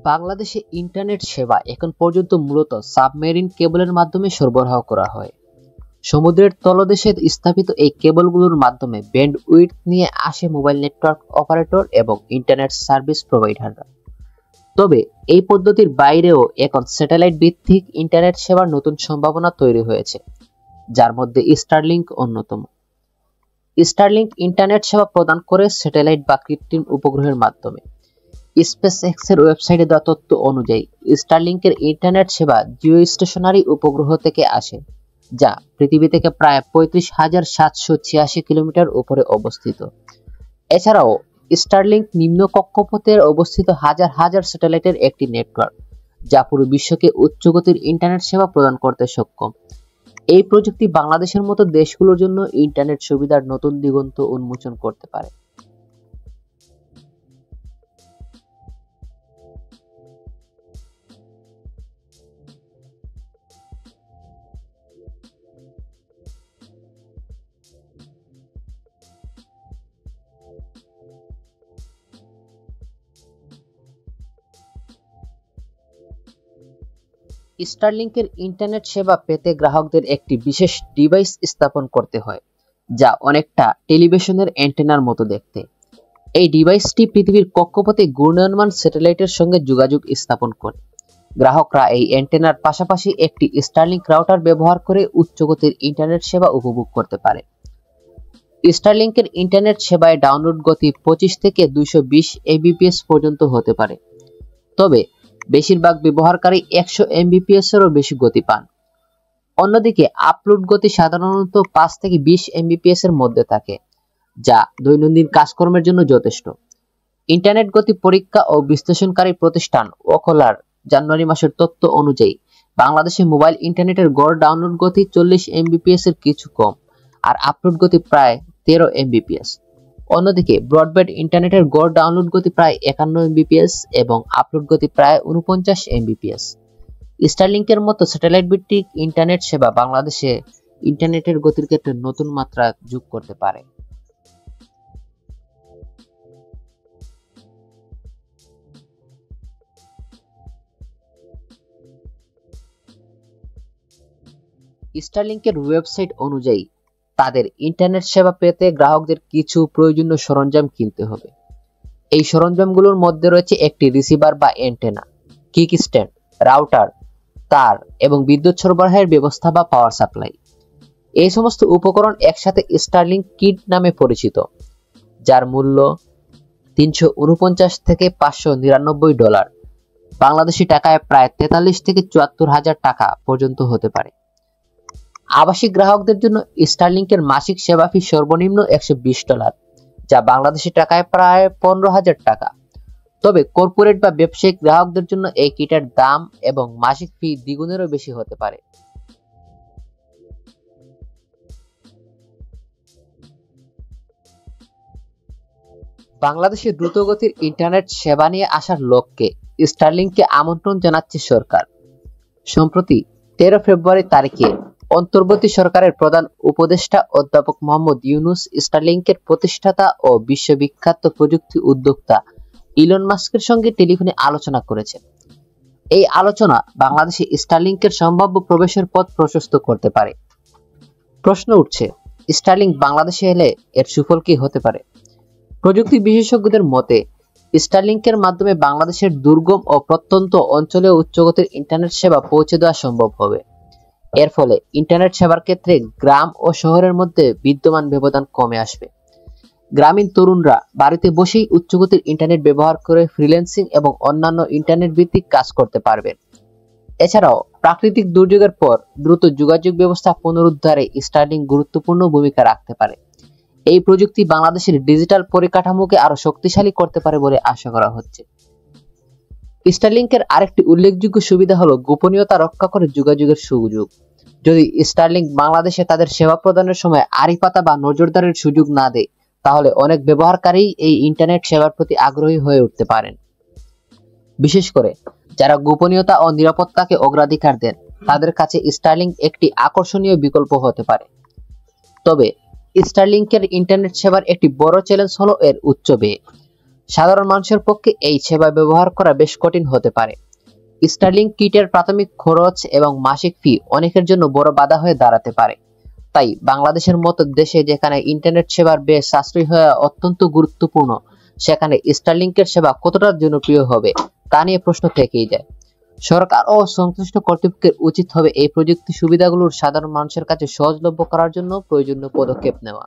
বাংলাদেশে ইন্টারনেট সেবা এখন পর্যন্ত মূলত সাবমেরিন কেবলের মাধ্যমে সরবরাহ করা হয়। সমুদ্রের তলদেশে স্থাপিত এই কেবলগুলোর মাধ্যমে ব্যান্ডউইডথ নিয়ে আসে মোবাইল নেটওয়ার্ক অপারেটর এবং ইন্টারনেট সার্ভিস প্রোভাইডাররা। তবে এই পদ্ধতির বাইরেও এখন স্যাটেলাইট ভিত্তিক ইন্টারনেট সেবার নতুন সম্ভাবনা তৈরি হয়েছে, যার মধ্যে স্টারলিংক অন্যতম। স্টারলিংক ইন্টারনেট সেবা প্রদান করে স্যাটেলাইট বা কৃত্রিম উপগ্রহের মাধ্যমে। স্পেসএক্সের ওয়েবসাইটে দেওয়া তথ্য অনুযায়ী স্টারলিংকের ইন্টারনেট সেবা জিওস্টেশনারি উপগ্রহ থেকে আসে, যা পৃথিবী থেকে প্রায় 35,786 কিলোমিটার উপরে অবস্থিত। এছাড়াও স্টারলিংক নিম্ন কক্ষপথে অবস্থিত হাজার হাজার স্যাটেলাইটের একটি নেটওয়ার্ক, যা পুরো বিশ্বকে উচ্চগতির ইন্টারনেট সেবা প্রদান করতে সক্ষম। এই প্রযুক্তি বাংলাদেশের মতো দেশগুলোর জন্য ইন্টারনেট সুবিধার নতুন দিগন্ত উন্মোচন করতে পারে। স্টারলিংকের ইন্টারনেট সেবা পেতে গ্রাহকদের একটি বিশেষ ডিভাইস স্থাপন করতে হয়, যা অনেকটা টেলিভিশনের অ্যান্টেনার মতো দেখতে। এই ডিভাইসটি পৃথিবীর কক্ষপথে ঘূর্ণায়মান স্যাটেলাইটের সঙ্গে যোগাযোগ স্থাপন করে। গ্রাহকরা এই অ্যান্টেনার পাশাপাশি একটি স্টারলিংক রাউটার ব্যবহার করে উচ্চগতির ইন্টারনেট সেবা উপভোগ করতে পারে। স্টারলিংকের ইন্টারনেট সেবায় ডাউনলোড গতি 25 থেকে 220 এমবিপিএস পর্যন্ত হতে পারে, তবে বেশিরভাগ ব্যবহারকারী 100 এমবিপিএস এরও বেশি গতি পান। অন্যদিকে আপলোড গতি সাধারণত 5 থেকে 20 এমবিপিএস এর মধ্যে থাকে, যা দৈনন্দিন কাজকর্মের জন্য যথেষ্ট। ইন্টারনেট গতি পরীক্ষা ও বিশ্লেষণকারী প্রতিষ্ঠান ওকলার জানুয়ারি মাসের তথ্য অনুযায়ী বাংলাদেশে মোবাইল ইন্টারনেটের গড় ডাউনলোড গতি 40 এমবিপিএস এর কিছু কম, আর আপলোড গতি প্রায় 13 এমবিপিএস। অন্যদিকে ব্রডব্যান্ড ইন্টারনেটের গড় ডাউনলোড গতি প্রায় 51 এমবিপিএস এবং আপলোড গতি প্রায় 49 এমবিপিএস। স্টারলিংকের মতো স্যাটেলাইট ভিত্তিক ইন্টারনেট সেবা বাংলাদেশে ইন্টারনেটের গতির ক্ষেত্রে নতুন মাত্রা যোগ করতে পারে। স্টারলিংকের ওয়েবসাইট অনুযায়ী তাদের ইন্টারনেট সেবা পেতে গ্রাহকদের কিছু প্রয়োজনীয় সরঞ্জাম কিনতে হবে। এই সরঞ্জামগুলোর মধ্যে রয়েছে একটি রিসিভার বা অ্যান্টেনা, কিক স্ট্যান্ড, রাউটার, তার এবং বিদ্যুৎ সরবরাহের ব্যবস্থা বা পাওয়ার সাপ্লাই। এই সমস্ত উপকরণ একসাথে স্টারলিংক কিট নামে পরিচিত, যার মূল্য $349 থেকে $599, বাংলাদেশি টাকায় প্রায় 43 থেকে 74 হাজার টাকা পর্যন্ত হতে পারে। আবাসিক গ্রাহকদের জন্য স্টারলিংকের মাসিক সেবা ফি সর্বনিম্ন $120, যা বাংলাদেশি টাকায় প্রায় 15,000 টাকা। তবে কর্পোরেট বা ব্যবসায়িক গ্রাহকদের জন্য এই কিটের দাম এবং মাসিক ফি দ্বিগুণেরও বেশি হতে পারে। বাংলাদেশে দ্রুতগতির ইন্টারনেট সেবা নিয়ে আসার লক্ষ্যে স্টারলিংককে আমন্ত্রণ জানাচ্ছে সরকার। সম্প্রতি 13 ফেব্রুয়ারি তারিখে অন্তর্বর্তী সরকারের প্রধান উপদেষ্টা অধ্যাপক মোহাম্মদ ইউনূস স্টারলিংকের প্রতিষ্ঠাতা ও বিশ্ববিখ্যাত প্রযুক্তি উদ্যোক্তা ইলন মাস্কের সঙ্গে টেলিফোনে আলোচনা করেছেন। এই আলোচনা বাংলাদেশে স্টারলিংকের সম্ভাব্য প্রবেশের পথ প্রশস্ত করতে পারে। প্রশ্ন উঠছে, স্টারলিংক বাংলাদেশে এলে এর সুফল কি হতে পারে? প্রযুক্তি বিশেষজ্ঞদের মতে স্টারলিংকের মাধ্যমে বাংলাদেশের দুর্গম ও প্রত্যন্ত অঞ্চলে উচ্চগতির ইন্টারনেট সেবা পৌঁছে দেওয়া সম্ভব হবে। এর ফলে ইন্টারনেট সেবার ক্ষেত্রে গ্রাম ও শহরের মধ্যে বিদ্যমান ব্যবধান কমে আসবে। গ্রামীণ তরুণরা বাড়িতে বসেই উচ্চগতির ইন্টারনেট ব্যবহার করে ফ্রিল্যান্সিং এবং অন্যান্য ইন্টারনেট ভিত্তিক কাজ করতে পারবেন। এছাড়াও প্রাকৃতিক দুর্যোগের পর দ্রুত যোগাযোগ ব্যবস্থা পুনরুদ্ধারে স্টারলিংক গুরুত্বপূর্ণ ভূমিকা রাখতে পারে। এই প্রযুক্তি বাংলাদেশের ডিজিটাল পরিকাঠামোকে আরো শক্তিশালী করতে পারে বলে আশা করা হচ্ছে। স্টারলিংকের আরেকটি উল্লেখযোগ্য সুবিধা হলো গোপনীয়তা রক্ষা করে যোগাযোগের সুযোগ। যদি স্টারলিংক বাংলাদেশে তাদের সেবা প্রদানের সময় আড়ি পাতা বা নজরদারির সুযোগ না দেয়, তাহলে অনেক ব্যবহারকারী এই ইন্টারনেট সেবার প্রতি আগ্রহী হয়ে উঠতে পারেন। বিশেষ করে যারা গোপনীয়তা ও নিরাপত্তাকে অগ্রাধিকার দেন, তাদের কাছে স্টারলিংক একটি আকর্ষণীয় বিকল্প হতে পারে। তবে স্টারলিংকের ইন্টারনেট সেবার একটি বড় চ্যালেঞ্জ হলো এর উচ্চ ব্যয়। সাধারণ মানুষের পক্ষে এই সেবা ব্যবহার করা বেশ কঠিন হতে পারে। স্টারলিংক কিটের প্রাথমিক খরচ এবং মাসিক ফি অনেকের জন্য বড় বাধা হয়ে দাঁড়াতে পারে। তাই বাংলাদেশের মতো দেশে যেখানে ইন্টারনেট সেবার বেশ সাশ্রয়ী হওয়া অত্যন্ত গুরুত্বপূর্ণ, সেখানে স্টারলিংকের সেবা কতটা জনপ্রিয় হবে তা নিয়ে প্রশ্ন থেকেই যায়। সরকার ও সংশ্লিষ্ট কর্তৃপক্ষের উচিত হবে এই প্রযুক্তি সুবিধাগুলোর সাধারণ মানুষের কাছে সহজলভ্য করার জন্য প্রয়োজনীয় পদক্ষেপ নেওয়া।